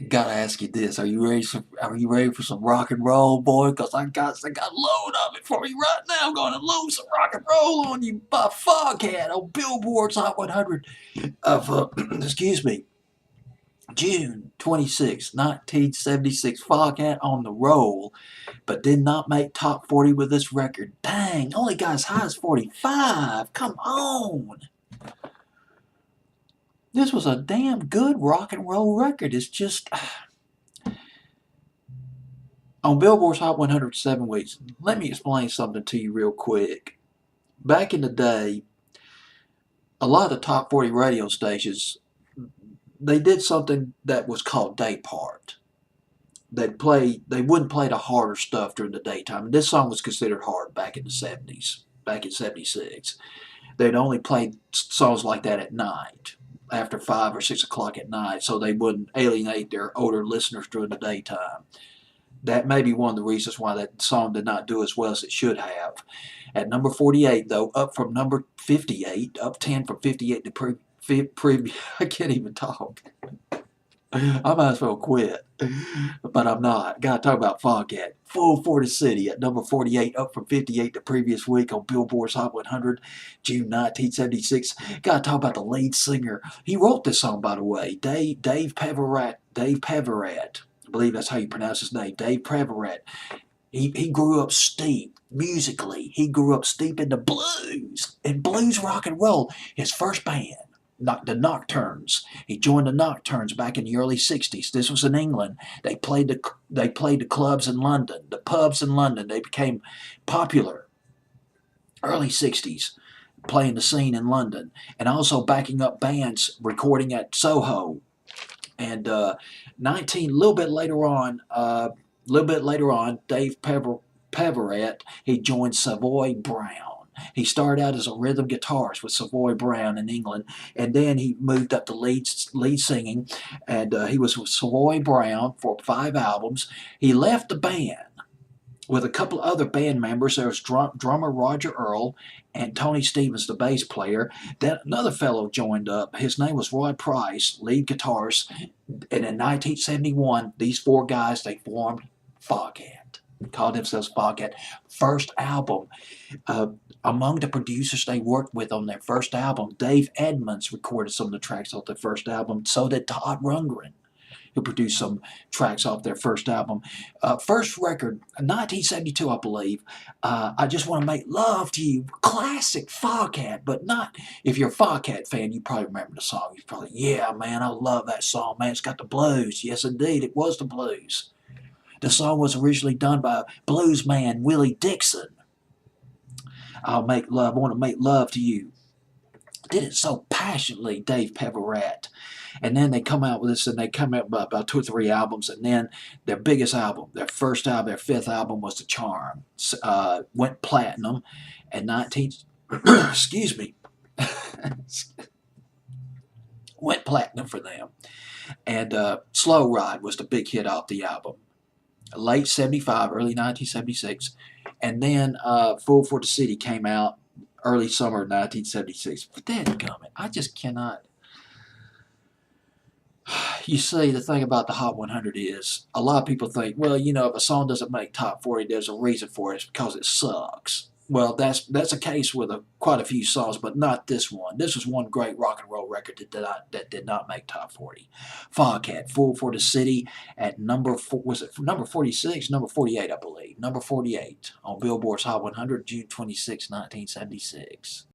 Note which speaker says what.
Speaker 1: Gotta ask you this: Are you ready for some rock and roll, boy? Cause I got a load of it for you right now. I'm gonna load some rock and roll on you by Foghat on Billboard's Hot 100 of excuse me, June 26, 1976. Foghat on the roll, but did not make top 40 with this record. Dang, only got as high as 45. Come on. This was a damn good rock and roll record. It's just on Billboard's Hot 100 7 weeks. Let me explain something to you real quick. Back in the day, a lot of the top 40 radio stations, they did something that was called day part. They wouldn't play the harder stuff during the daytime. And this song was considered hard back in the 70s, back in 76. They'd only play songs like that at night, after 5 or 6 o'clock at night, so they wouldn't alienate their older listeners during the daytime. That may be one of the reasons why that song did not do as well as it should have. At number 48, though, up from number 58, up 10 from 58 to I can't even talk. I might as well quit, but I'm not. Gotta talk about Foghat. Full for the City at number 48, up from 58 the previous week on Billboard's Hot 100, June 1976. Gotta talk about the lead singer. He wrote this song, by the way, Dave Peverat. I believe that's how you pronounce his name, Dave Peverat. He grew up steep musically. He grew up steep in the blues and blues rock and roll. His first band, the Nocturnes. He joined the Nocturnes back in the early '60s. This was in England. They played the clubs in London, the pubs in London. They became popular early '60s, playing the scene in London, and also backing up bands recording at Soho. And 19 a little bit later on, Dave Peverat, he joined Savoy Brown. He started out as a rhythm guitarist with Savoy Brown in England, and then he moved up to lead singing, and he was with Savoy Brown for 5 albums. He left the band with a couple of other band members. There was drummer Roger Earl and Tony Stevens, the bass player. Then another fellow joined up. His name was Roy Price, lead guitarist. And in 1971, these 4 guys, they formed Foghat. Called themselves Foghat. First album. Among the producers they worked with on their first album, Dave Edmunds recorded some of the tracks off their first album. So did Todd Rundgren, who produced some tracks off their first album. First record, 1972, I believe. I Just Want to Make Love to You. Classic Foghat, but not, if you're a Foghat fan, you probably remember the song. You're probably, yeah, man, I love that song, man. It's got the blues. Yes, indeed, it was the blues. The song was originally done by blues man Willie Dixon. I want to make love to you. Did it so passionately, Dave Peverat. And then they come out with this, and they come out with about 2 or 3 albums, and then their biggest album, their first album, their 5th album was The Charm. Went platinum at 19, excuse me, went platinum for them. And Slow Ride was the big hit off the album. Late 75, early 1976. And then Full for the City came out early summer of 1976. But dadgummit, I just cannot. You see, the thing about the Hot 100 is, a lot of people think, well, you know, if a song doesn't make top 40, there's a reason for it. It's because it sucks. Well, that's a case with quite a few songs, but not this one. This was one great rock and roll record that did not make top 40. Foghat, Fool for the City, at number 4, was it number 46? Number 48, I believe. Number 48 on Billboard's Hot 100, June 26, 1976.